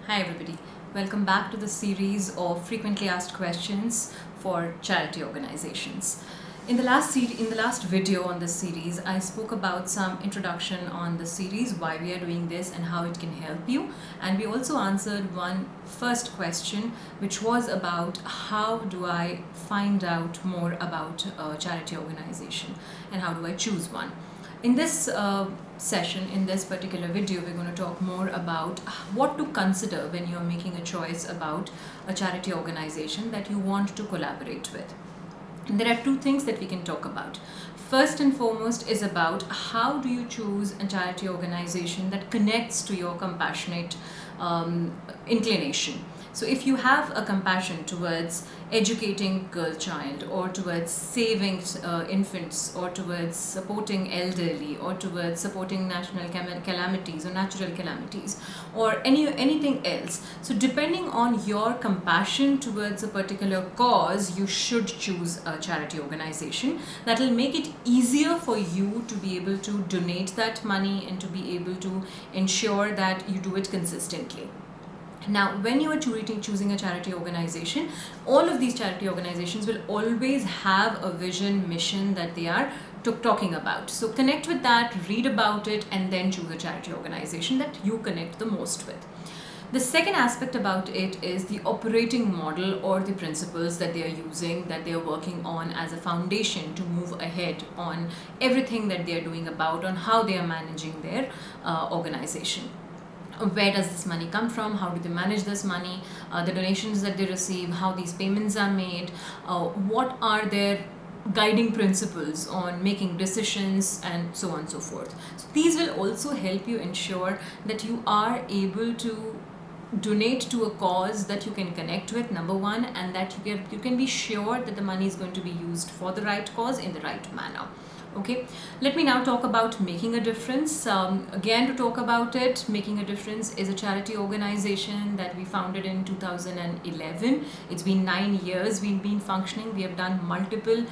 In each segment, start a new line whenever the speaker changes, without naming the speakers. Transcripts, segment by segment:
Hi everybody, welcome back to the series of frequently asked questions for charity organizations. In the last video on this series, I spoke about some introduction on the series, why we are doing this and how it can help you. And we also answered one first question, which was about how do I find out more about a charity organization and how do I choose one. In this session, in this particular video, we're going to talk more about what to consider when you're making a choice about a charity organization that you want to collaborate with. And there are two things that we can talk about. First and foremost is about how do you choose a charity organization that connects to your compassionate inclination. So if you have a compassion towards educating girl child, or towards saving infants, or towards supporting elderly, or towards supporting national calamities or natural calamities, or anything else, so depending on your compassion towards a particular cause, you should choose a charity organization that will make it easier for you to be able to donate that money and to be able to ensure that you do it consistently. Now, when you are choosing a charity organization, all of these charity organizations will always have a vision, mission that they are talking about. So connect with that, read about it, and then choose a charity organization that you connect the most with. The second aspect about it is the operating model or the principles that they are using, that they are working on as a foundation to move ahead on everything that they are doing about on how they are managing their organization. Where does this money come from? How do they manage this money? The donations that they receive, how these payments are made, what are their guiding principles on making decisions, and so on and so forth. So these will also help you ensure that you are able to donate to a cause that you can connect with, number one, and that you can be sure that the money is going to be used for the right cause in the right manner. Okay, let me now talk about Making a Difference. Again, to talk about it, Making a Difference is a charity organization that we founded in 2011. It's been 9 years we've been functioning. We have done multiple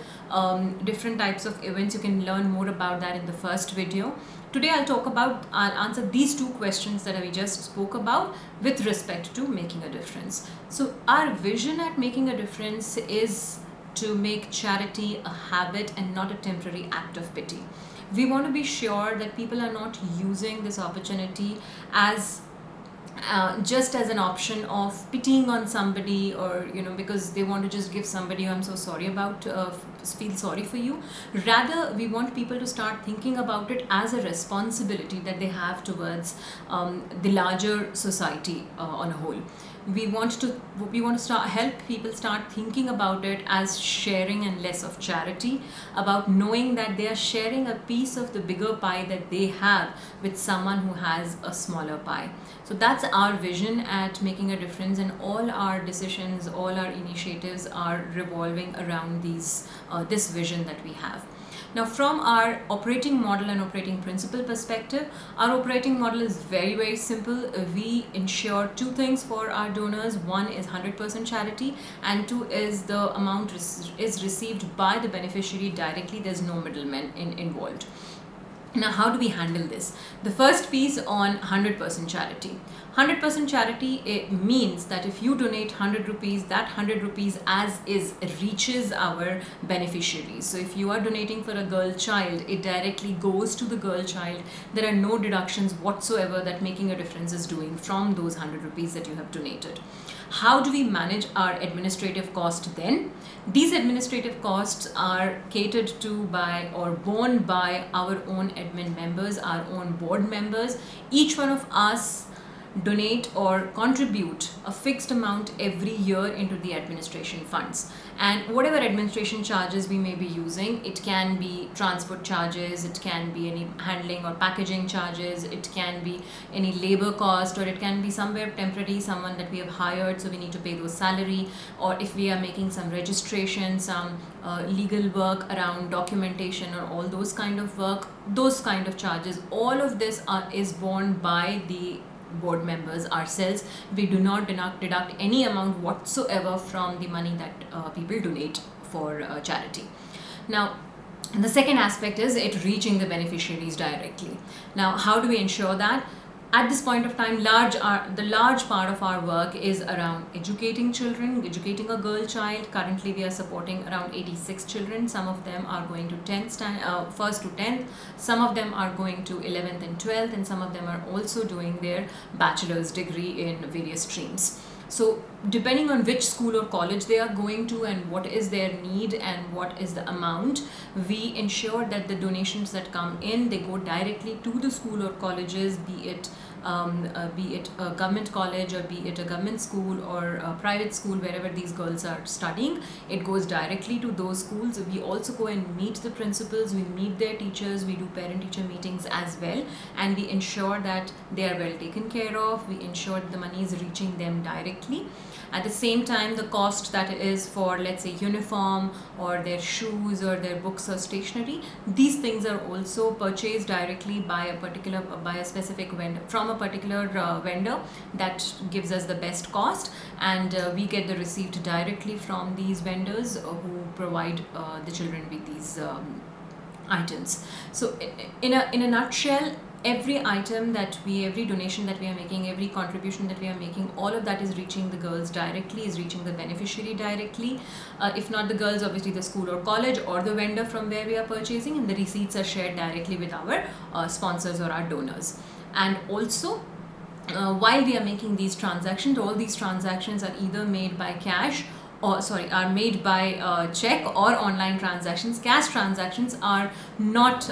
different types of events. You can learn more about that in the first video. Today I'll answer these two questions that we just spoke about with respect to making a difference. So our vision at Making a Difference is to make charity a habit and not a temporary act of pity. We want to be sure that people are not using this opportunity as just as an option of pitying on somebody, or because they want to just give somebody, I'm so sorry about, feel sorry for you. Rather, we want people to start thinking about it as a responsibility that they have towards the larger society on a whole. We want to help people start thinking about it as sharing and less of charity, about knowing that they are sharing a piece of the bigger pie that they have with someone who has a smaller pie. So that's our vision at Making a Difference, and all our decisions, all our initiatives are revolving around this vision that we have. Now, from our operating model and operating principle perspective, our operating model is very, very simple. We ensure two things for our donors. One is 100% charity, and two is the amount is received by the beneficiary directly. There's no middlemen involved. Now, how do we handle this? The first piece on 100% charity. 100% charity, it means that if you donate 100 rupees, that 100 rupees as is reaches our beneficiaries. So if you are donating for a girl child, it directly goes to the girl child. There are no deductions whatsoever that Making a Difference is doing from those 100 rupees that you have donated. How do we manage our administrative cost then? These administrative costs are catered to by or borne by our own admin members, our own board members. Each one of us donate or contribute a fixed amount every year into the administration funds, and whatever administration charges we may be using, it can be transport charges, it can be any handling or packaging charges, it can be any labor cost, or it can be somewhere temporary, someone that we have hired, so we need to pay those salary, or if we are making some registration, some legal work around documentation, or all those kind of work, those kind of charges, all of this is borne by the board members ourselves. We do not deduct any amount whatsoever from the money that people donate for charity. Now, the second aspect is it reaching the beneficiaries directly. Now, how do we ensure that? At this point of time, the large part of our work is around educating children, educating a girl child. Currently we are supporting around 86 children. Some of them are going to 1st to 10th, some of them are going to 11th and 12th, and some of them are also doing their bachelor's degree in various streams. So depending on which school or college they are going to and what is their need and what is the amount, we ensure that the donations that come in, they go directly to the school or colleges, be it a government college or be it a government school or a private school, wherever these girls are studying. It goes directly to those schools. We also go and meet the principals, we meet their teachers, we do parent-teacher meetings as well, and we ensure that they are well taken care of. We ensure that the money is reaching them directly. At the same time, the cost that is for, let's say, uniform or their shoes or their books or stationery, these things are also purchased directly by a specific vendor, from a particular vendor that gives us the best cost, and we get the receipt directly from these vendors who provide the children with these items. So in a nutshell, every donation that we are making, every contribution that we are making, all of that is reaching the girls directly, is reaching the beneficiary directly. If not the girls, obviously the school or college or the vendor from where we are purchasing, and the receipts are shared directly with our sponsors or our donors. And also, while we are making these transactions, all these transactions are either made by cash are made by check or online transactions. Cash transactions are not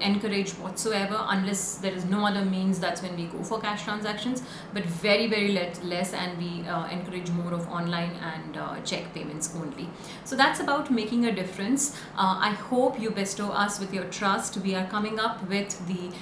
encouraged whatsoever unless there is no other means. That's when we go for cash transactions, but very less, and we encourage more of online and check payments only. So that's about making a difference. I hope you bestow us with your trust. We are coming up with the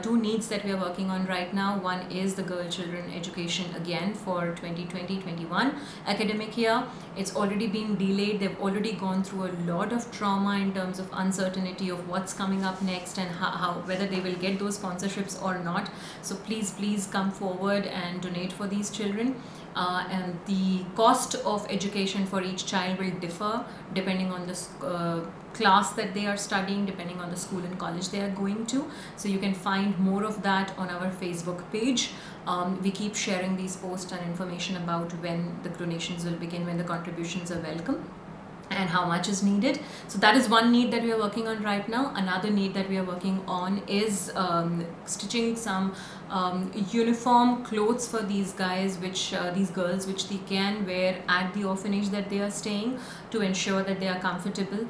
two needs that we are working on right now. One is the girl children education again for 2020-21 academic year. It's already been delayed. They've already gone through a lot of trauma in terms of uncertainty of what's coming up next and how whether they will get those sponsorships or not. So please come forward and donate for these children. And the cost of education for each child will differ depending on the class that they are studying, depending on the school and college they are going to. So you can find more of that on our Facebook page. We keep sharing these posts and information about when the donations will begin, when the contributions are welcome, and how much is needed. So that is one need that we are working on right now. Another need that we are working on is stitching some uniform clothes for these guys, these girls, which they can wear at the orphanage that they are staying, to ensure that they are comfortable.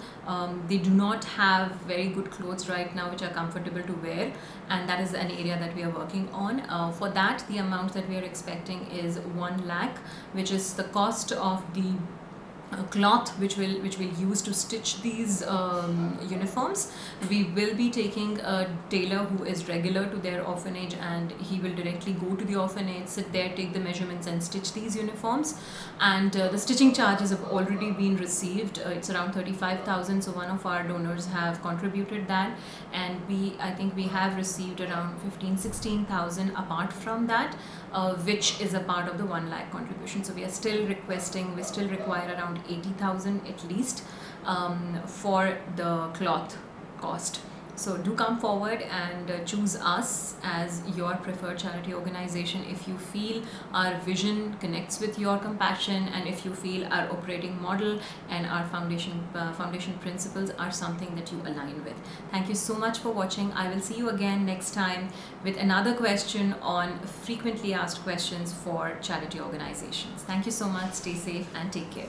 They do not have very good clothes right now which are comfortable to wear, and that is an area that we are working on. For that, the amount that we are expecting is 1 lakh, which is the cost of the cloth which we'll use to stitch these uniforms. We will be taking a tailor who is regular to their orphanage, and he will directly go to the orphanage, sit there, take the measurements and stitch these uniforms. And the stitching charges have already been received. It's around 35,000. So one of our donors have contributed that, and I think we have received around 15-16,000 apart from that, which is a part of the 1 lakh contribution. So we still require around 80,000 at least for the cloth cost. So do come forward and choose us as your preferred charity organization if you feel our vision connects with your compassion, and if you feel our operating model and our foundation principles are something that you align with. Thank you so much for watching. I will see you again next time with another question on frequently asked questions for charity organizations. Thank you so much. Stay safe and take care.